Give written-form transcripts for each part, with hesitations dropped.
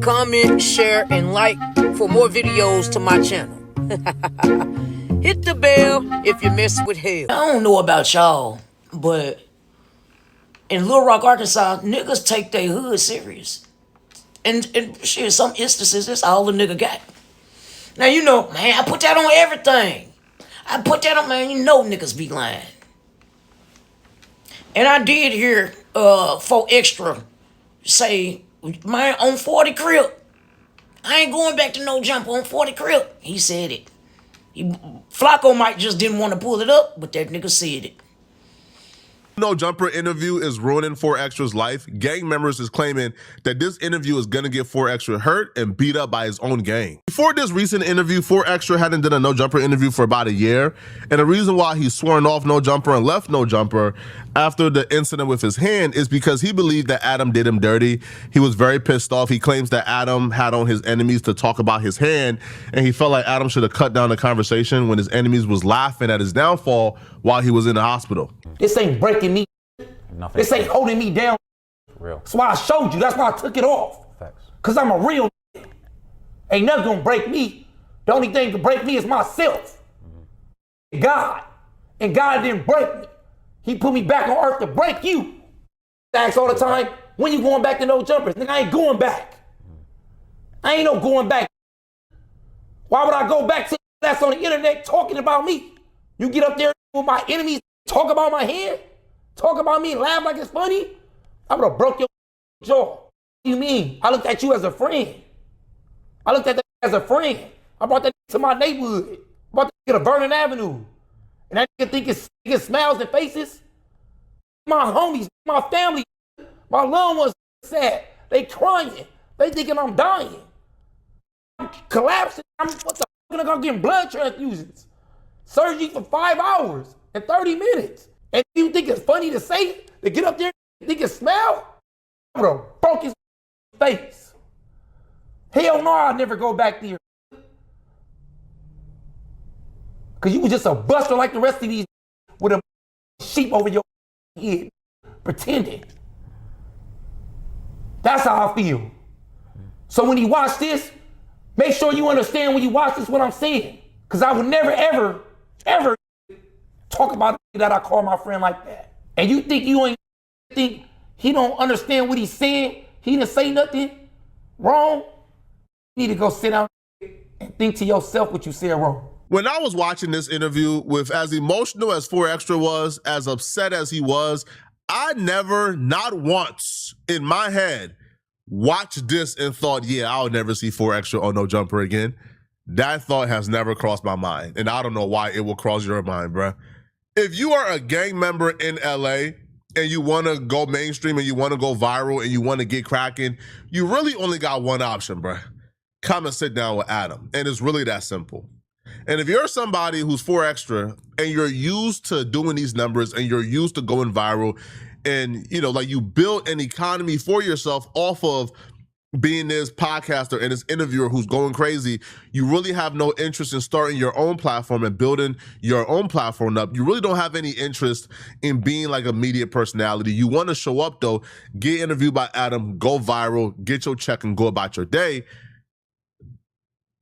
comment, share, and like for more videos to my channel. Hit the bell if you mess with hell. I don't know about y'all, but in Little Rock, Arkansas, niggas take their hood serious. And shit, some instances, that's all the nigga got. Now, you know, man, I put that on everything. I put that on, man, you know niggas be lying. And I did hear 4 Extra say, man, on 40 Crip, I ain't going back to no jumper on 40 Crip. He said it. Flacco might just didn't want to pull it up, but that nigga said it. No Jumper interview is ruining 4 Extra's life. Gang members is claiming that this interview is gonna get 4 Extra hurt and beat up by his own gang. Before this recent interview, 4 Extra hadn't done a No Jumper interview for about a year, and the reason why he's sworn off No Jumper and left No Jumper after the incident with his hand is because he believed that Adam did him dirty. He was very pissed off. He claims that Adam had on his enemies to talk about his hand, and he felt like Adam should have cut down the conversation when his enemies was laughing at his downfall while he was in the hospital. This ain't breaking me. Nothing. This ain't holding me down. Real. That's why I showed you. That's why I took it off. Facts. Cause I'm a real nigga. Ain't nothing gonna break me. The only thing to break me is myself. God. And God didn't break me. He put me back on earth to break you. I ask all the time, when you going back to No Jumpers? Nigga, I ain't going back. I ain't no going back. Why would I go back to that's on the internet talking about me? You get up there with my enemies, talk about my hand, talk about me and laugh like it's funny? I would have broke your jaw. What do you mean? I looked at you as a friend. I looked at that as a friend. I brought that to my neighborhood. I brought that to Vernon Avenue. And that nigga think it's smiles and faces. My homies, my family, my loved ones sad. They crying. They thinking I'm dying. I'm collapsing. What the fuck? I'm gonna get blood transfusions. Surgery for 5 hours and 30 minutes. And you think it's funny to say it? To get up there and think it smell? I would have broke his face. Hell no, I'd never go back there. Cause you was just a buster like the rest of these with a sheep over your head, pretending. That's how I feel. So when you watch this, make sure you understand when you watch this what I'm saying. Cause I would never, ever, ever talk about it that I call my friend like that. And you think he don't understand what he's saying? He didn't say nothing wrong? You need to go sit down and think to yourself what you said wrong. When I was watching this interview, with as emotional as 4 Extra was, as upset as he was, I never, not once in my head, watched this and thought, yeah, I'll never see 4 Extra on No Jumper again. That thought has never crossed my mind, and I don't know why it will cross your mind, bruh. If you are a gang member in LA and you want to go mainstream and you want to go viral and you want to get cracking, you really only got one option, bruh. Come and sit down with Adam, and it's really that simple. And if you're somebody who's 4 Extra and you're used to doing these numbers and you're used to going viral and, you know, like you built an economy for yourself off of being this podcaster and this interviewer who's going crazy, you really have no interest in starting your own platform and building your own platform up. You really don't have any interest in being like a media personality. You want to show up though, get interviewed by Adam, go viral, get your check and go about your day.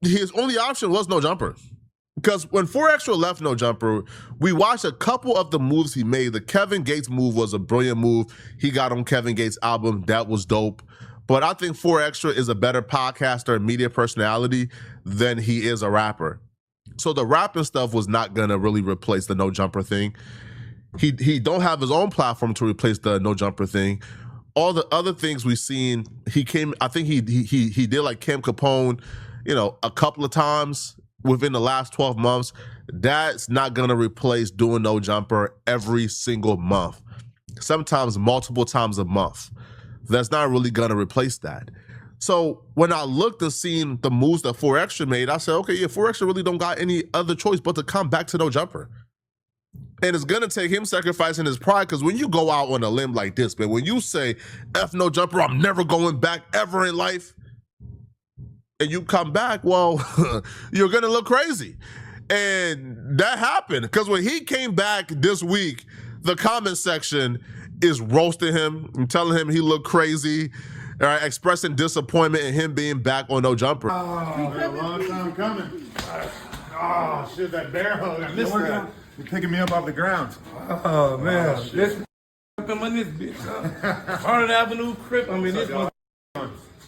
His only option was No Jumper. Because when 4 Extra left No Jumper, we watched a couple of the moves he made. The Kevin Gates move was a brilliant move. He got on Kevin Gates' album. That was dope. But I think 4 Extra is a better podcaster and media personality than he is a rapper. So the rapping stuff was not gonna really replace the No Jumper thing. He don't have his own platform to replace the No Jumper thing. All the other things we've seen, I think he did like Cam Capone, you know, a couple of times within the last 12 months. That's not gonna replace doing No Jumper every single month. Sometimes multiple times a month. That's not really gonna replace that. So when I looked at seeing the moves that 4 Extra made, I said, okay, yeah, 4 Extra really don't got any other choice but to come back to No Jumper. And it's gonna take him sacrificing his pride, because when you go out on a limb like this, man, when you say, F No Jumper, I'm never going back ever in life, and you come back, well, you're gonna look crazy. And that happened, because when he came back this week, the comment section is roasting him and telling him he looked crazy. all right, expressing disappointment in him being back on No Jumper. Oh, been a long time coming. Oh, shit, that bear hug. I missed that. You're picking me up off the ground. Oh, man. This up in this bitch. Harlan Avenue, Crip. I mean, this one.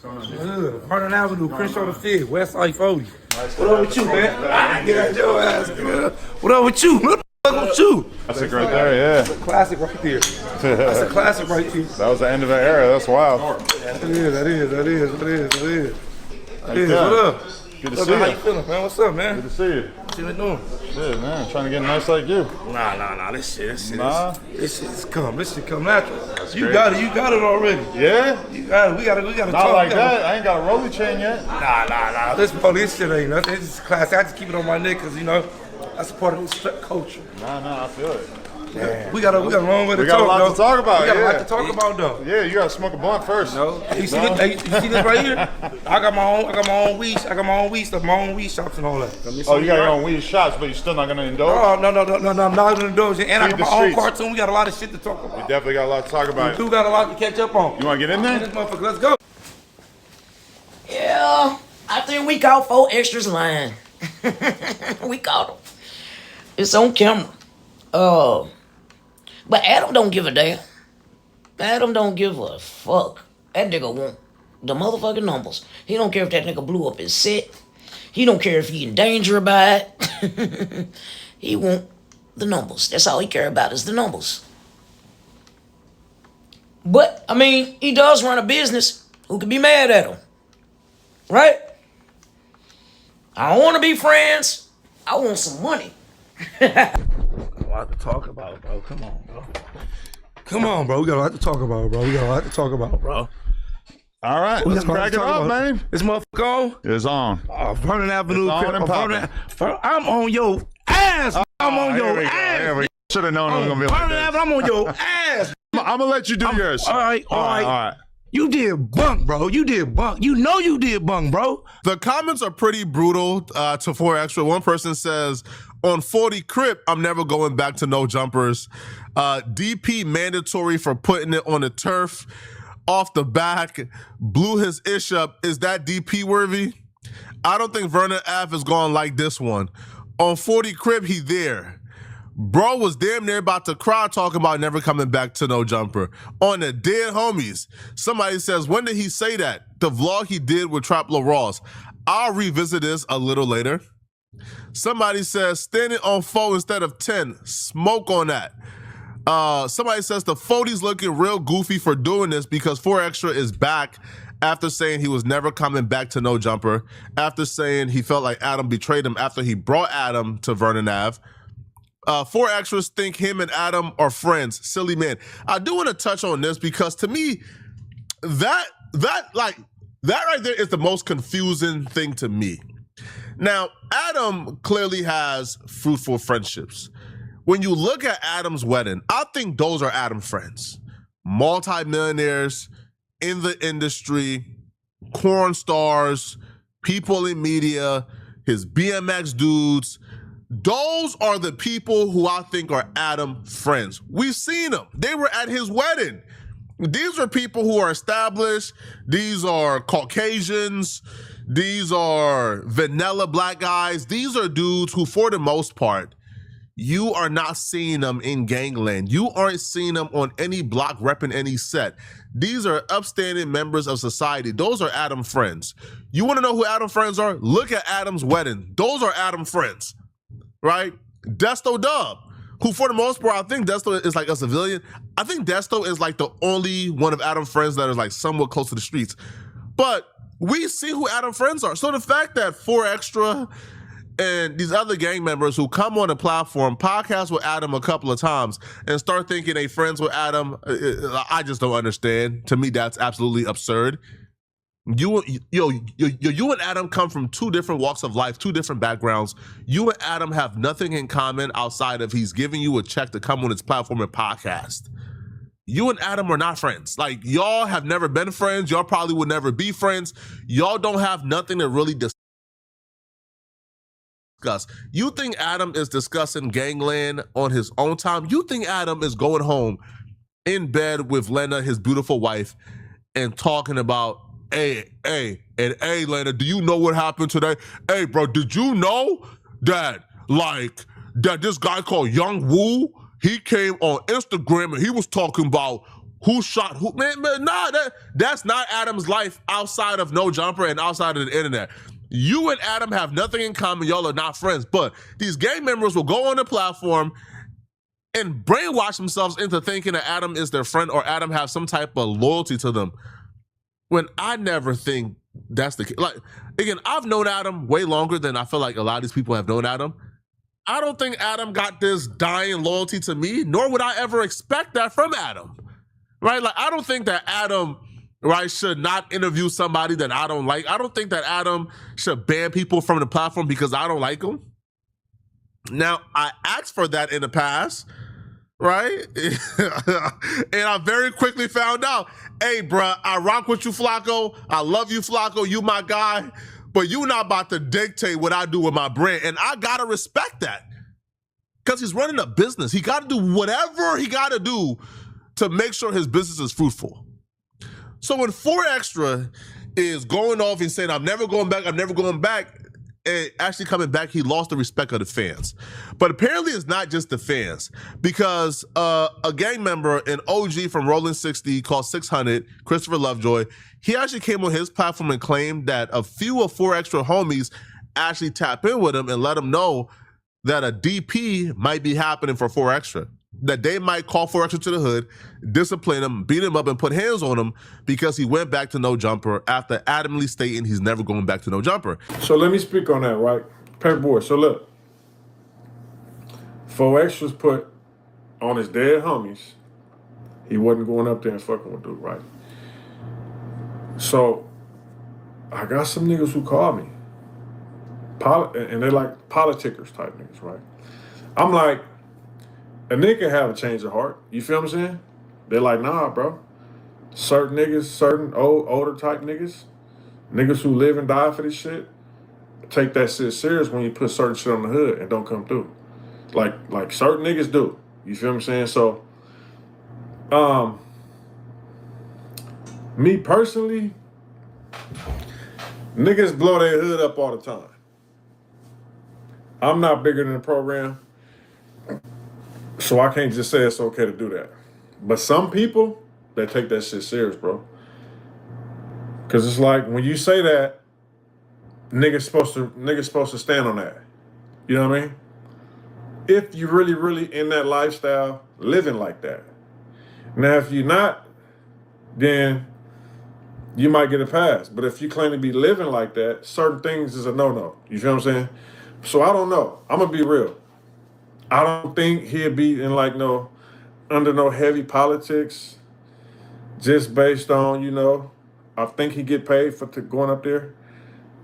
Harlan Avenue, Crenshaw the 5th, West Side 40. What up with you, man? Get out your ass, nigga. What up with you? What the fuck with you? Classic right there, yeah. That's a classic right there. That's a classic right there. That was the end of an era. That's wild. That is. What up? Good to see you. How you feeling, man? What's up, man? Good to see you. What you been doing? Shit, man. Trying to get nice like you. Nah. This shit's come. This shit come natural. You great. got it already. Yeah? You got it. We gotta Not talk. like that. I ain't got a rollie chain yet. Nah. This shit ain't nothing. It's just classic. I just keep it on my neck because, you know, that's a part of the culture. Nah, I feel it. Yeah. We got a long way to talk. We got a lot to talk about. We got a lot to talk about, though. Yeah, you gotta smoke a blunt first. No. You see this right here? I got my own weed. I got my own weed stuff, my own weed shops and all that. Oh, you got your own weed shops, but you're still not gonna indulge? Oh, no, I'm not gonna indulge it. And I got Feed my the own streets. cartoon. We got a lot of shit to talk about. We definitely got a lot to talk about. We do got a lot to catch up on. You wanna get in there? This motherfucker, let's go. Yeah, I think we caught 4 extras lying. We caught them. It's on camera. But Adam don't give a damn. Adam don't give a fuck. That nigga want the motherfucking numbers. He don't care if that nigga blew up his set. He don't care if he in danger by it. He want the numbers. That's all he care about is the numbers. But, I mean, he does run a business. Who could be mad at him? Right? I don't want to be friends. I want some money. A lot to talk about, bro. Come on, bro. We got a lot to talk about, bro. All right, let's crack it up, man. This motherfucker on? It's on. Oh, Vernon Avenue. It's on and popping. I'm on your ass. I'm on your ass. Should have known it was gonna be like Vernon this. Avenue, I'm on your ass. I'm gonna let you do yours. All right. You did bunk, bro. You did bunk. You know you did bunk, bro. The comments are pretty brutal to 4 Extra. One person says, on 40 Crip, I'm never going back to No Jumpers. DP mandatory for putting it on the turf. Off the back, blew his ish up. Is that DP worthy? I don't think Vernon Ave is going like this one. On 40 Crip, he there. Bro was damn near about to cry talking about never coming back to No Jumper. On the dead homies, somebody says, when did he say that? The vlog he did with Trap La Ross. I'll revisit this a little later. Somebody says, standing on 4 instead of 10. Smoke on that. Somebody says the 40's looking real goofy for doing this because 4 Extra is back after saying he was never coming back to No Jumper, after saying he felt like Adam betrayed him after he brought Adam to Vernon Ave. 4 Extras think him and Adam are friends. Silly man. I do want to touch on this because to me, that right there is the most confusing thing to me. Now, Adam clearly has fruitful friendships. When you look at Adam's wedding, I think those are Adam friends. Multi-millionaires in the industry, corn stars, people in media, his BMX dudes. Those are the people who I think are Adam friends. We've seen them. They were at his wedding. These are people who are established. These are Caucasians. These are vanilla black guys. These are dudes who, for the most part, you are not seeing them in gangland. You aren't seeing them on any block repping any set. These are upstanding members of society. Those are Adam friends. You want to know who Adam friends are? Look at Adam's wedding. Those are Adam friends, right? Desto Dub, who for the most part, I think Desto is like a civilian. I think Desto is like the only one of Adam's friends that is like somewhat close to the streets. But we see who Adam friends are. So the fact that 4 Extra and these other gang members who come on the platform, podcast with Adam a couple of times, and start thinking they friends with Adam, I just don't understand. To me, that's absolutely absurd. You and Adam come from 2 different walks of life, 2 different backgrounds. You and Adam have nothing in common outside of he's giving you a check to come on his platform and podcast. You and Adam are not friends. Like, y'all have never been friends. Y'all probably will never be friends. Y'all don't have nothing to really discuss. You think Adam is discussing gangland on his own time? You think Adam is going home in bed with Lena, his beautiful wife, and talking about, hey, Lena, do you know what happened today? Hey, bro, did you know that, that this guy called Young Woo, he came on Instagram and he was talking about who shot who? Man, nah, that's not Adam's life outside of No Jumper and outside of the internet. You and Adam have nothing in common. Y'all are not friends. But these gang members will go on the platform and brainwash themselves into thinking that Adam is their friend or Adam has some type of loyalty to them. When I never think that's the case. Like, again, I've known Adam way longer than I feel like a lot of these people have known Adam. I don't think Adam got this dying loyalty to me, nor would I ever expect that from Adam. Right? Like, I don't think that Adam, right, should not interview somebody that I don't like. I don't think that Adam should ban people from the platform because I don't like them. Now, I asked for that in the past, right? And I very quickly found out, hey, bruh, I rock with you, Flacco. I love you, Flacco. You my guy. But you not about to dictate what I do with my brand. And I got to respect that because he's running a business. He got to do whatever he got to do to make sure his business is fruitful. So when 4Extra is going off and saying, I'm never going back, and actually coming back, he lost the respect of the fans. But apparently it's not just the fans, because a gang member, an OG from Rolling 60 called 600, Christopher Lovejoy, he actually came on his platform and claimed that a few of 4Extra homies actually tap in with him and let him know that a DP might be happening for 4Extra. That they might call 4Extra to the hood, discipline him, beat him up, and put hands on him because he went back to No Jumper after adamantly stating he's never going back to No Jumper. So let me speak on that, right? Paperboy. So look, 4Extra's put on his dead homies. He wasn't going up there and fucking with dude, right? So I got some niggas who call me, and they're like politickers type niggas, right? I'm like, a nigga have a change of heart. You feel what I'm saying? They're like, nah, bro. Certain niggas, certain older type niggas who live and die for this shit, take that shit serious when you put certain shit on the hood and don't come through. Like certain niggas do. You feel what I'm saying? So, me personally, niggas blow their hood up all the time. I'm not bigger than the program, so I can't just say it's okay to do that. But some people, they take that shit serious, bro. Cause it's like when you say that, niggas supposed to stand on that. You know what I mean? If you really in that lifestyle, living like that. Now, if you're not, then you might get a pass. But if you claim to be living like that, certain things is a no-no. You feel what I'm saying? So I don't know. I'm gonna be real. I don't think he'll be in under no heavy politics, just based on, I think he get paid for going up there.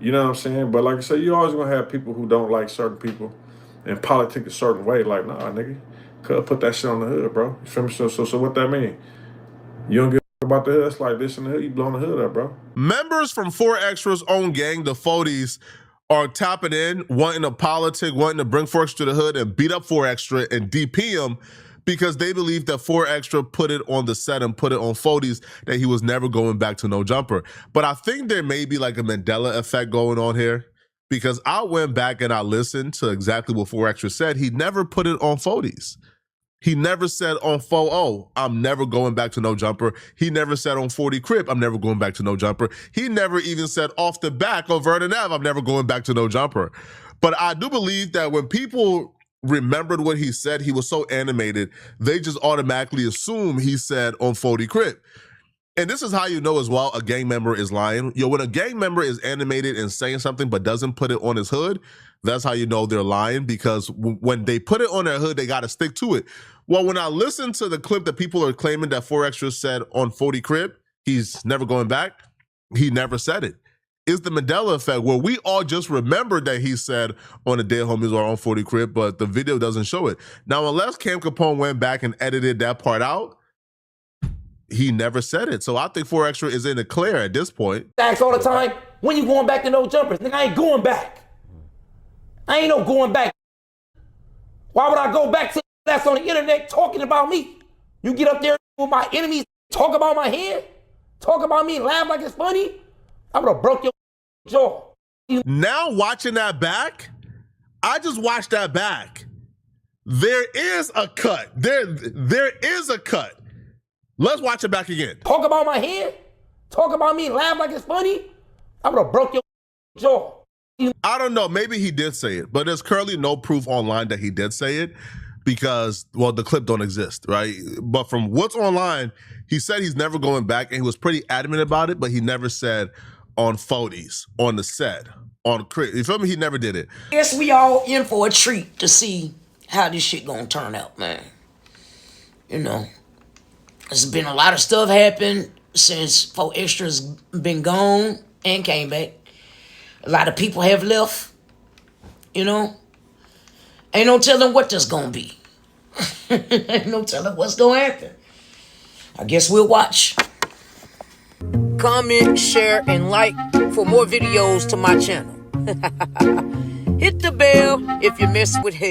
You know what I'm saying? But like I said, you always gonna have people who don't like certain people and politic a certain way. Like, nah, nigga, could put that shit on the hood, bro. You feel me? So what that mean? You don't give a about the hood. That's like this in the hood. You blowing the hood up, bro. Members from 4Extra's own gang, the Fodies, are tapping in, wanting to politic, wanting to bring 4Extra to the hood and beat up 4Extra and DP him because they believe that 4Extra put it on the set and put it on Fodies that he was never going back to No Jumper. But I think there may be like a Mandela effect going on here because I went back and I listened to exactly what 4Extra said. He never put it on Fodies. He never said on 4-0, I'm never going back to No Jumper. He never said on 40 Crip, I'm never going back to No Jumper. He never even said off the back on Vernon Ave, I'm never going back to No Jumper. But I do believe that when people remembered what he said, he was so animated, they just automatically assume he said on 40 Crip. And this is how you know as well a gang member is lying. When a gang member is animated and saying something but doesn't put it on his hood, that's how you know they're lying, because when they put it on their hood, they got to stick to it. Well, when I listened to the clip that people are claiming that 4Extra said on 40 Crip, he's never going back, he never said it. It's the Mandela effect where we all just remembered that he said on the Dead Homies or on 40 Crip, but the video doesn't show it. Now, unless Cam Capone went back and edited that part out, he never said it. So I think 4Extra is in the clear at this point. Ask all the time, when you going back to No Jumpers? Nigga, I ain't going back. I ain't no going back. Why would I go back to that's on the internet talking about me? You get up there with my enemies, talk about my head? talk about me and laugh like it's funny, I would have broke your jaw. Now watching that back, I just watched that back. There is a cut. There is a cut. Let's watch it back again. Talk about my head, talk about me and laugh like it's funny, I would have broke your jaw. I don't know. Maybe he did say it, but there's currently no proof online that he did say it because, well, the clip don't exist, right? But from what's online, he said he's never going back, and he was pretty adamant about it, but he never said on Fodes, on the set, on Crips. You feel me? He never did it. Guess we all in for a treat to see how this shit gonna turn out, man. You know, there's been a lot of stuff happen since 4 Extra's been gone and came back. A lot of people have left, you know. Ain't no telling what that's gonna be. Ain't no telling what's gonna happen. I guess we'll watch. Comment, share, and like for more videos to my channel. Hit the bell if you mess with hell.